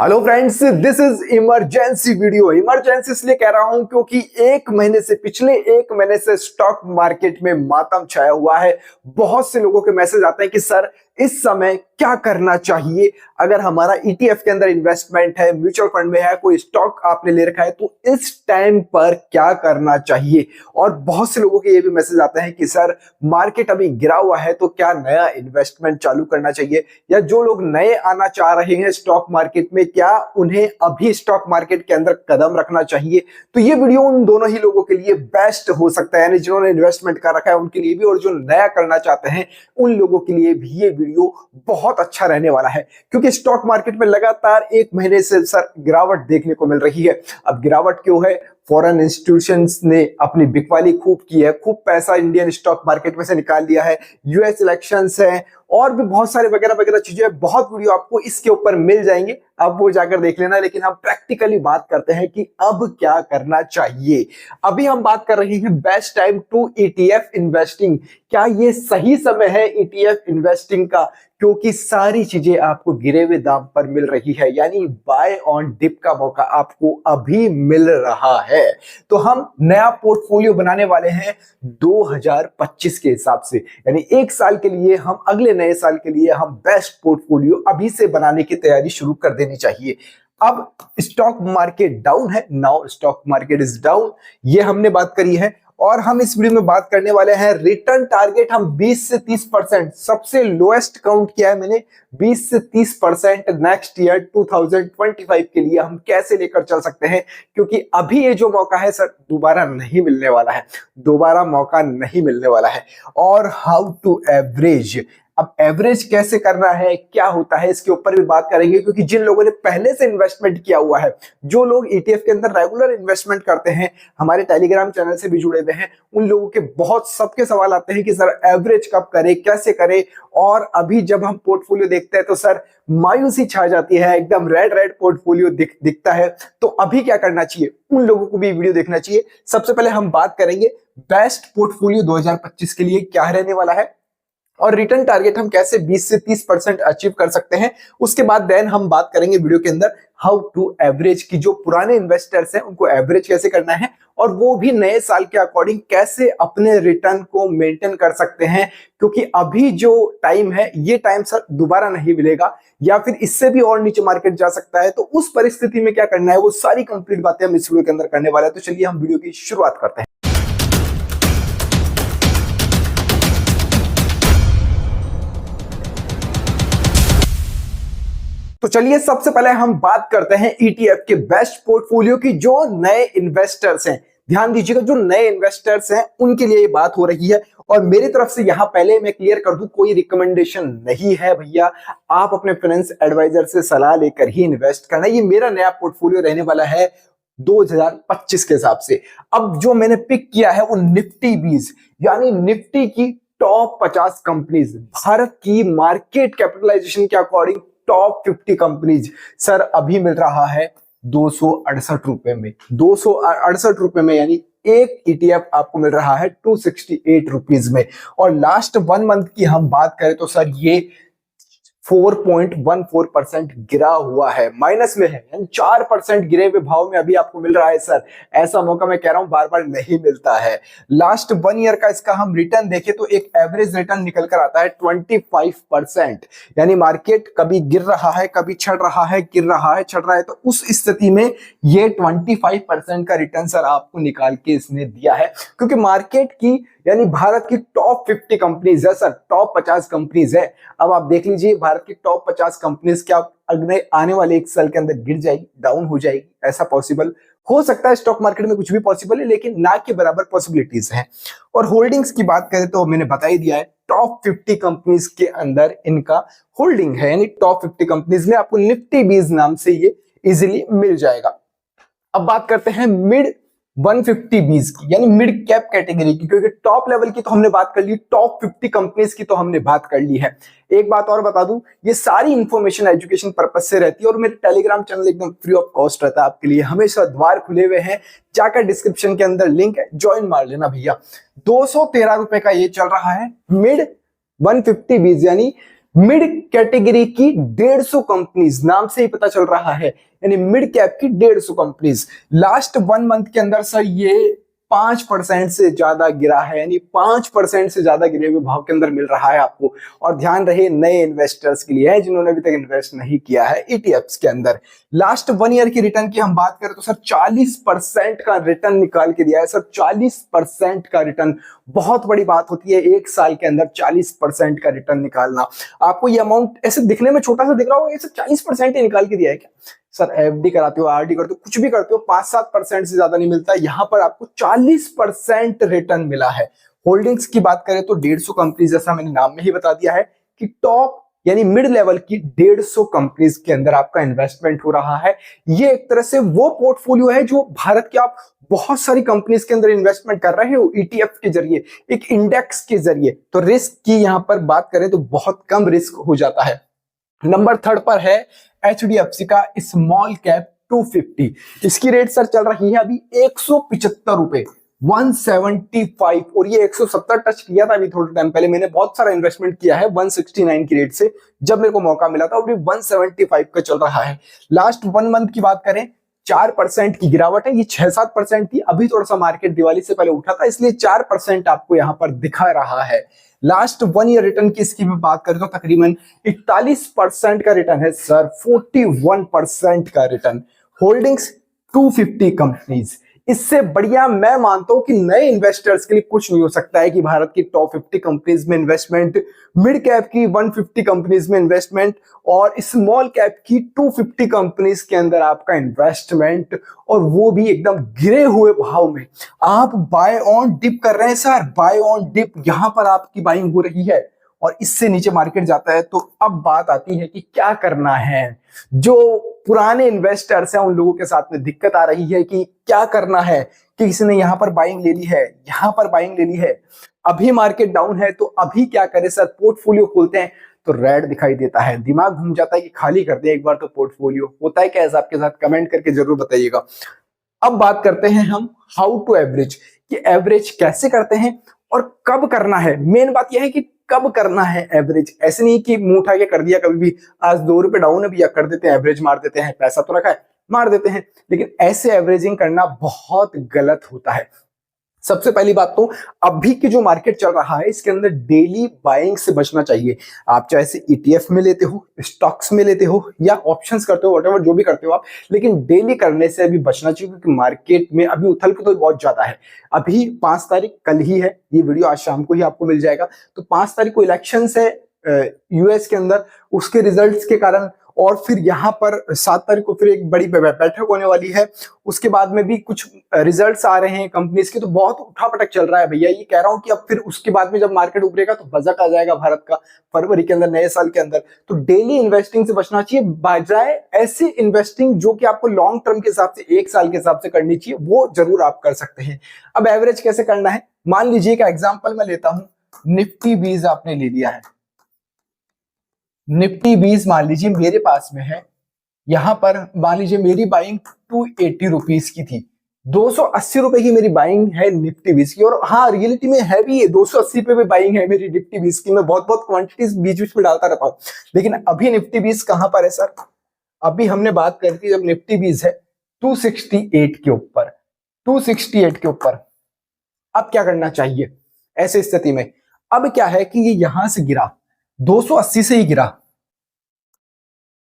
Hello friends, this is emergency video. Emergency इसलिए कह रहा हूं क्योंकि पिछले एक महीने से स्टॉक मार्केट में मातम छाया हुआ है। बहुत से लोगों के मैसेज आते हैं कि सर इस समय क्या करना चाहिए। अगर हमारा ईटीएफ के अंदर इन्वेस्टमेंट है, म्यूचुअल फंड में है, कोई स्टॉक आपने ले रखा है, तो इस टाइम पर क्या करना चाहिए। और बहुत से लोगों के ये भी मैसेज आते हैं कि सर मार्केट अभी गिरा हुआ है तो क्या नया इन्वेस्टमेंट चालू करना चाहिए, या जो लोग नए आना चाह रहे हैं स्टॉक मार्केट में, क्या उन्हें अभी स्टॉक मार्केट के अंदर कदम रखना चाहिए। तो ये वीडियो उन दोनों ही लोगों के लिए बेस्ट हो सकता है, यानी जिन्होंने इन्वेस्टमेंट कर रखा है उनके लिए भी, और जो नया करना चाहते हैं उन लोगों के लिए भी ये वीडियो बहुत अच्छा रहने वाला है। क्योंकि स्टॉक मार्केट में लगातार एक महीने से सर गिरावट देखने को मिल रही है। अब गिरावट क्यों है? फॉरेन इंस्टीट्यूशंस ने अपनी बिकवाली खूब की है, खूब पैसा इंडियन स्टॉक मार्केट में से निकाल दिया है, यूएस इलेक्शंस है और भी बहुत सारे वगैरह वगैरह चीजें। बहुत वीडियो आपको इसके ऊपर मिल जाएंगे, अब वो जाकर देख लेना। लेकिन हम प्रैक्टिकली बात करते हैं कि अब क्या करना चाहिए। अभी हम बात कर रहे हैं best time to ETF investing. क्या ये सही समय है ईटीएफ इन्वेस्टिंग का? क्योंकि सारी चीजें आपको गिरे हुए दाम पर मिल रही है, यानी बाय ऑन डिप का मौका आपको अभी मिल रहा है। तो हम नया पोर्टफोलियो बनाने वाले हैं 2025 के हिसाब से, यानी एक साल के लिए, हम अगले नए साल के लिए हम बेस्ट पोर्टफोलियो अभी से बनाने की तैयारी शुरू कर देनी चाहिए। अब स्टॉक मार्केट डाउन है, now stock market is down, ये हमने बात करी है। और हम इस वीडियो में बात करने वाले हैं रिटर्न टारगेट। हम 20 से 30%, सबसे लोएस्ट काउंट किया है मैंने, 20 से 30% नेक्स्ट ईयर 2025 के लिए हम कैसे लेकर चल सकते हैं। क्योंकि अभी ये जो मौका है सर दोबारा नहीं मिलने वाला है, दोबारा मौका नहीं मिलने वाला है। और हाउ टू एवरेज, अब एवरेज कैसे करना है, क्या होता है, इसके ऊपर भी बात करेंगे। क्योंकि जिन लोगों ने पहले से इन्वेस्टमेंट किया हुआ है, जो लोग ईटीएफ के अंदर रेगुलर इन्वेस्टमेंट करते हैं, हमारे टेलीग्राम चैनल से भी जुड़े हुए हैं, उन लोगों के बहुत सबके सवाल आते हैं कि सर एवरेज कब करे, कैसे करे। और अभी जब हम पोर्टफोलियो देखते हैं तो सर मायूसी छा जाती है, एकदम रेड रेड पोर्टफोलियो दिखता है। तो अभी क्या करना चाहिए, उन लोगों को भी वीडियो देखना चाहिए। सबसे पहले हम बात करेंगे बेस्ट पोर्टफोलियो 2025 के लिए क्या रहने वाला है, और रिटर्न टारगेट हम कैसे 20 से 30% अचीव कर सकते हैं। उसके बाद देन हम बात करेंगे वीडियो के अंदर हाउ टू एवरेज की, जो पुराने इन्वेस्टर्स हैं उनको एवरेज कैसे करना है, और वो भी नए साल के अकॉर्डिंग कैसे अपने रिटर्न को मेंटेन कर सकते हैं। क्योंकि अभी जो टाइम है ये टाइम सर दोबारा नहीं मिलेगा, या फिर इससे भी और नीचे मार्केट जा सकता है। तो उस परिस्थिति में क्या करना है, वो सारी कंप्लीट बातें हम इस वीडियो के अंदर करने वाले हैं। तो चलिए हम वीडियो की शुरुआत करते हैं। तो चलिए सबसे पहले हम बात करते हैं ईटीएफ के बेस्ट पोर्टफोलियो की, जो नए इन्वेस्टर्स हैं। ध्यान दीजिएगा, जो नए इन्वेस्टर्स हैं उनके लिए ये बात हो रही है। और मेरी तरफ से यहां पहले मैं क्लियर कर दूं, कोई रिकमेंडेशन नहीं है भैया। आप अपने फाइनेंस एडवाइजर से सलाह लेकर ही इन्वेस्ट करना। ये मेरा नया पोर्टफोलियो रहने वाला है 2025 के हिसाब से। अब जो मैंने पिक किया है वो निफ्टी 20, यानी निफ्टी की टॉप 50 कंपनीज, भारत की मार्केट कैपिटलाइजेशन के अकॉर्डिंग टॉप 50 कंपनीज सर अभी मिल रहा है 268 रुपए में। 268 रुपए में, यानी एक ईटीएफ आपको मिल रहा है 268 रुपीज में। और लास्ट 1 मंथ की हम बात करें तो सर ये 4.14% गिरा हुआ है, माइनस में है, यानी 4% गिरे हुए भाव में अभी आपको मिल रहा है सर। ऐसा मौका मैं कह रहा हूं बार बार नहीं मिलता है। लास्ट 1 ईयर का इसका हम रिटर्न देखें तो एक एवरेज रिटर्न निकल कर आता है 25%, यानी मार्केट कभी गिर रहा है, कभी चढ़ रहा है, गिर रहा है, चढ़ रहा है। तो उस स्थिति में ये 25% का रिटर्न सर आपको निकाल के इसने दिया है। क्योंकि मार्केट की, यानी भारत की टॉप 50 कंपनीज है सर, टॉप 50 कंपनीज है। अब आप देख लीजिए भारत की टॉप 50 कंपनीज क्या अगले आने वाले एक साल के अंदर गिर जाएगी, डाउन हो जाएगी? ऐसा पॉसिबल हो सकता है। स्टॉक मार्केट में कुछ भी पॉसिबल है, लेकिन ना के बराबर पॉसिबिलिटीज हैं। और होल्डिंग्स की बात करें तो मैंने बता ही दिया है, टॉप 50 कंपनीज के अंदर इनका होल्डिंग है, यानी टॉप 50 कंपनीज में आपको निफ्टी 20 नाम से ये इजिली मिल जाएगा। अब बात करते हैं मिड 150 20 की, यानी मिड कैप कैटेगरी की। क्योंकि टॉप लेवल की तो हमने बात कर ली, टॉप 50 कंपनीज की तो हमने बात कर ली है। एक बात और बता दूं, ये सारी इंफॉर्मेशन एजुकेशन पर्पस से रहती है, और मेरे टेलीग्राम चैनल एकदम फ्री ऑफ कॉस्ट रहता है आपके लिए, हमेशा द्वार खुले हुए हैं। जाकर डिस्क्रिप्शन के अंदर लिंक है, ज्वाइन मार लेना भैया। 213 रुपए का ये चल रहा है मिड 150 20, यानी मिड कैटेगरी की 150 कंपनीज, नाम से ही पता चल रहा है, यानी मिड कैप की 150 कंपनीज लास्ट 1 मंथ के अंदर सर ये 5% से ज्यादा गिरा है, यानी 5% से ज्यादा गिरे हुए भाव के अंदर मिल रहा है आपको। और ध्यान रहे नए इन्वेस्टर्स के लिए है जिन्होंने अभी तक इन्वेस्ट नहीं किया है ईटीएफ्स के अंदर। लास्ट 1 ईयर की रिटर्न की हम बात करें तो सर 40% का रिटर्न निकाल के दिया है सर। 40% का रिटर्न बहुत बड़ी बात होती है, 1 साल के अंदर 40% का रिटर्न निकालना। आपको ये अमाउंट ऐसे दिखने में छोटा सा दिख रहा होगा, ये सब 40% ही निकाल के दिया है क्या? सर एफडी कराते हो, आरडी करते हो, कुछ भी करते हो, 5-7% से ज्यादा नहीं मिलता, यहां पर आपको 40% रिटर्न मिला है। होल्डिंग्स की बात करें तो 150 कंपनी, जैसा मैंने नाम में ही बता दिया है कि टॉप यानी मिड लेवल की 150 कंपनीज के अंदर आपका इन्वेस्टमेंट हो रहा है। ये एक तरह से वो पोर्टफोलियो है जो भारत के आप बहुत सारी कंपनीज के अंदर इन्वेस्टमेंट कर रहे हो ईटीएफ के जरिए, एक इंडेक्स के जरिए। तो रिस्क की यहां पर बात करें तो बहुत कम रिस्क हो जाता है। नंबर 3 पर है एचडीएफसी का स्मॉल कैप 250। इसकी रेट सर चल रही है अभी 175 रुपए, 175, और ये 170 टच किया था अभी थोड़े टाइम पहले। मैंने बहुत सारा इन्वेस्टमेंट किया है 169 की रेट से, जब मेरे को मौका मिला था, अभी 175 का चल रहा है। लास्ट 1 मंथ की बात करें 4% की गिरावट है, ये 6-7% थी, अभी थोड़ा सा मार्केट दिवाली से पहले उठा था, इसलिए 4% आपको यहां पर दिखा रहा है। लास्ट 1 ईयर रिटर्न की इसकी मैं बात करें तो तकरीबन 41% का रिटर्न है सर, 41% का रिटर्न। होल्डिंग्स 250 कंपनीज, इससे बढ़िया मैं मानता हूं कि नए इन्वेस्टर्स के लिए कुछ नहीं हो सकता है कि भारत की टॉप 50 कंपनीज में इन्वेस्टमेंट, मिड कैप की 150 कंपनीज में इन्वेस्टमेंट और स्मॉल कैप की 250 कंपनीज के अंदर आपका इन्वेस्टमेंट, और वो भी एकदम गिरे हुए भाव में। आप बाय ऑन डिप कर रहे हैं सर, बाय ऑन डिप, यहां पर आपकी बाइंग हो रही है और इससे नीचे मार्केट जाता है। तो अब बात आती है कि क्या करना है। जो पुराने इन्वेस्टर्स हैं उन लोगों के साथ में दिक्कत आ रही है कि क्या करना है, कि किसी ने यहां पर बाइंग ले ली है, यहां पर बाइंग ले ली है, अभी मार्केट डाउन है, तो अभी क्या करें सर? पोर्टफोलियो खोलते हैं तो रेड दिखाई देता है, दिमाग घूम जाता है कि खाली कर दे एक बार तो पोर्टफोलियो। होता है क्या ऐसा आपके साथ? कमेंट करके जरूर बताइएगा। अब बात करते हैं हम हाउ टू एवरेज, कि एवरेज कैसे करते हैं और कब करना है। मेन बात यह है कि कब करना है एवरेज। ऐसे नहीं कि मुंह उठा के कर दिया कभी भी, आज 2 रुपए डाउन है भैया कर देते हैं एवरेज, मार देते हैं, पैसा तो रखा है मार देते हैं, लेकिन ऐसे एवरेजिंग करना बहुत गलत होता है। सबसे पहली बात तो अभी की जो मार्केट चल रहा है इसके अंदर डेली बाइंग से बचना चाहिए। आप चाहे से ईटीएफ में लेते हो, स्टॉक्स में लेते हो या ऑप्शंस करते हो, व्हाटएवर जो भी करते हो आप, लेकिन डेली करने से अभी बचना चाहिए, क्योंकि मार्केट में अभी उथल पुथल बहुत ज्यादा है। अभी 5 तारीख कल ही है, ये वीडियो आज शाम को ही आपको मिल जाएगा। तो 5 तारीख को इलेक्शन है यूएस के अंदर, उसके रिजल्ट्स के कारण, और फिर यहाँ पर 7 तारीख को फिर एक बड़ी बैठक होने वाली है, उसके बाद में भी कुछ रिजल्ट्स आ रहे हैं कंपनीज के। तो बहुत उठापटक चल रहा है भैया। ये कह रहा हूं कि अब फिर उसके बाद में जब मार्केट उभरेगा तो बजट आ जाएगा भारत का फरवरी के अंदर, नए साल के अंदर। तो डेली इन्वेस्टिंग से बचना चाहिए, बजाय ऐसे इन्वेस्टिंग जो कि आपको लॉन्ग टर्म के हिसाब से 1 साल के हिसाब से करनी चाहिए, वो जरूर आप कर सकते हैं। अब एवरेज कैसे करना है, मान लीजिए का एग्जाम्पल मैं लेता हूं, निफ्टी 20 आपने ले लिया है, निफ्टी 20 मान लीजिए मेरे पास में है, यहां पर मान लीजिए मेरी बाइंग 280 रुपीज की थी, 280 रुपए की मेरी बाइंग है निफ्टी 20 की। और हाँ, रियलिटी में है भी, 280 पे भी बाइंग है मेरी निफ्टी 20 की। मैं बहुत बहुत क्वांटिटीज बीच बीच में डालता रहता हूं, लेकिन अभी निफ्टी 20 कहां पर है सर? अभी हमने बात करी थी जब निफ्टी 20 है 268 के ऊपर, 268 के ऊपर। अब क्या करना चाहिए ऐसे स्थिति में? अब क्या है कि ये यहां से गिरा, 280 से ही गिरा,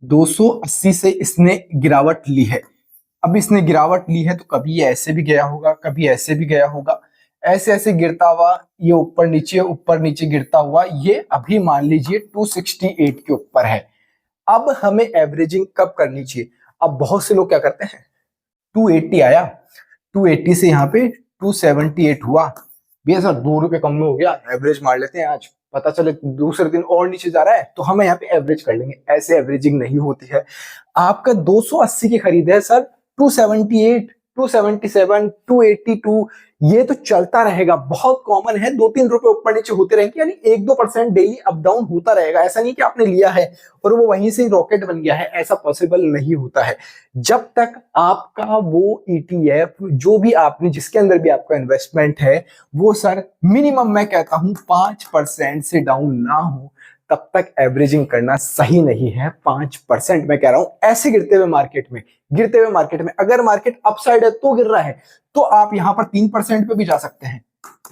280 से इसने गिरावट ली है। अब इसने गिरावट ली है तो कभी ये ऐसे भी गया होगा, कभी ऐसे भी गया होगा, ऐसे ऐसे गिरता हुआ ये ऊपर नीचे गिरता हुआ ये अभी मान लीजिए 268 के ऊपर है। अब हमें एवरेजिंग कब करनी चाहिए? अब बहुत से लोग क्या करते हैं, 280 आया, 280 से यहाँ पे 278 हुआ, भैया सर 2 रुपए कम में हो गया, एवरेज मार लेते हैं आज, पता चले दूसरे दिन और नीचे जा रहा है तो हम यहाँ पे एवरेज कर लेंगे। ऐसे एवरेजिंग नहीं होती है। आपका 280 की खरीद है सर, 278, 277, 282 ये तो चलता रहेगा, बहुत कॉमन है। 2-3 रुपए ऊपर नीचे होते रहेंगे, यानी 1-2% डेली अप डाउन होता रहेगा। ऐसा नहीं कि आपने लिया है और वो वहीं से रॉकेट बन गया है, ऐसा पॉसिबल नहीं होता है। जब तक आपका वो ईटीएफ जो भी आपने जिसके अंदर भी आपका इन्वेस्टमेंट है वो सर मिनिमम मैं कहता हूं 5% से डाउन ना हो, तब तक एवरेजिंग करना सही नहीं है। 5% मैं कह रहा हूं ऐसे गिरते हुए मार्केट में अगर मार्केट अपसाइड है तो गिर रहा है तो आप यहां पर 3% पे भी जा सकते हैं।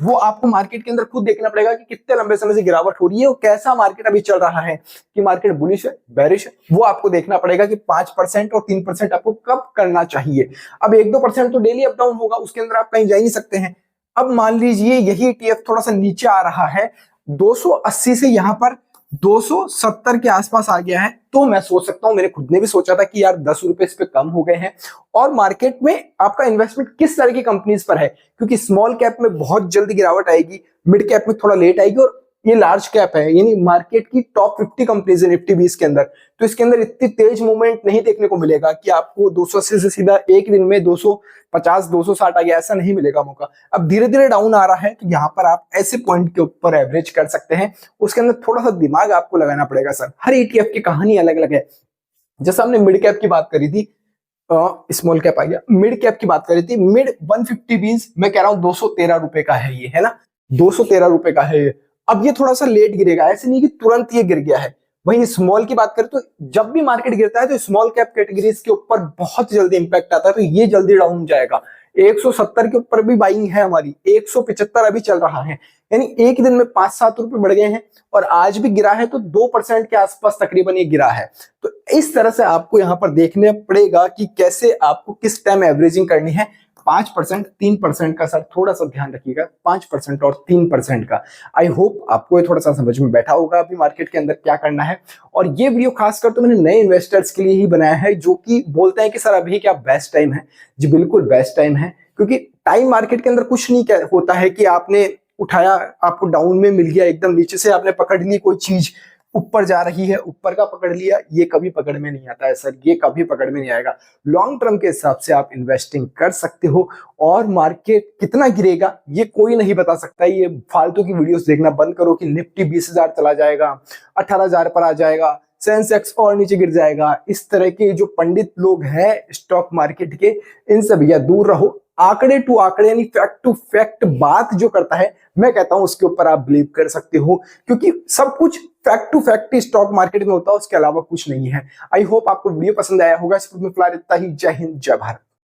वो आपको मार्केट के अंदर खुद देखना पड़ेगा कि कितने लंबे समय से गिरावट हो रही है और कैसा मार्केट अभी चल रहा है, कि मार्केट बुलिश है बेरिश है। वो आपको देखना पड़ेगा कि 5% और 3% आपको कब करना चाहिए। अब 1-2% तो डेली अप डाउन होगा, उसके अंदर आप कहीं जा ही नहीं सकते हैं। अब मान लीजिए यही ETF थोड़ा सा नीचे आ रहा है, 280 से यहां पर 270 के आसपास आ गया है, तो मैं सोच सकता हूं, मैंने खुद ने भी सोचा था कि यार 10 रुपए इस पे कम हो गए हैं। और मार्केट में आपका इन्वेस्टमेंट किस तरह की कंपनीज पर है, क्योंकि स्मॉल कैप में बहुत जल्दी गिरावट आएगी, मिड कैप में थोड़ा लेट आएगी, और ये लार्ज कैप है यानी मार्केट की टॉप 50 कंपनीज है निफ्टी 20 के अंदर, तो इसके अंदर इतनी तेज मूवमेंट नहीं देखने को मिलेगा कि आपको 280 से सीधा एक दिन में 250 260 आ गया, ऐसा नहीं मिलेगा मौका। अब धीरे धीरे डाउन आ रहा है, तो यहाँ पर आप ऐसे पॉइंट के ऊपर एवरेज कर सकते हैं। उसके अंदर थोड़ा सा दिमाग आपको लगाना पड़ेगा सर। हर ETF की कहानी अलग अलग है। जैसे हमने मिड कैप की बात करी थी, स्मॉल कैप आ गया, मिड कैप की बात करी थी, मिड 150 बीस मैं कह रहा हूं 213 रुपए का है ये, है ना, 213 रुपए का है ये। अब ये थोड़ा सा लेट गिरेगा, ऐसे नहीं कि तुरंत ये गिर गया है। वहीं स्मॉल की बात करें तो जब भी मार्केट गिरता है तो स्मॉल कैप कैटेगरीज के ऊपर बहुत जल्दी इंपैक्ट आता है, तो ये जल्दी डाउन जाएगा। 170 के ऊपर भी बाइंग है हमारी, 175 अभी चल रहा है, यानी एक दिन में 5-7 रुपए बढ़ गए हैं। और आज भी गिरा है तो 2% के आसपास तकरीबन ये गिरा है। तो इस तरह से आपको यहाँ पर देखने पड़ेगा कि कैसे आपको किस टाइम एवरेजिंग करनी है। 5% 3% का सर थोड़ा सा ध्यान रखिएगा, 5% और 3% का। आई होप आपको ये थोड़ा सा समझ में बैठा होगा अभी मार्केट के अंदर क्या करना है। और ये वीडियो खासकर तो मैंने नए इन्वेस्टर्स के लिए ही बनाया है, जो कि बोलते हैं कि सर अभी क्या बेस्ट टाइम है। जी बिल्कुल बेस्ट टाइम है, क्योंकि टाइम मार्केट के अंदर कुछ नहीं होता है कि आपने उठाया, आपको डाउन में मिल गया, एकदम नीचे से आपने पकड़ ली कोई चीज, ऊपर जा रही है ऊपर का पकड़ लिया, ये कभी पकड़ में नहीं आता है सर, ये कभी पकड़ में नहीं आएगा। लॉन्ग टर्म के हिसाब से आप इन्वेस्टिंग कर सकते हो, और मार्केट कितना गिरेगा ये कोई नहीं बता सकता। ये फालतू की वीडियोस देखना बंद करो कि निफ्टी 20,000 चला जाएगा, 18,000 पर आ जाएगा, सेंसेक्स और नीचे गिर जाएगा। इस तरह के जो पंडित लोग हैं स्टॉक मार्केट के, इनसे भैया दूर रहो। आंकड़े टू आंकड़े यानी फैक्ट टू फैक्ट बात जो करता है, मैं कहता हूं उसके ऊपर आप बिलीव कर सकते हो, क्योंकि सब कुछ fact to fact stock market में होता है, उसके अलावा कुछ नहीं है। आई होप आपको वीडियो पसंद आया होगा। इस वीडियो में फिलहाल इतना ही। जय हिंद जय भारत।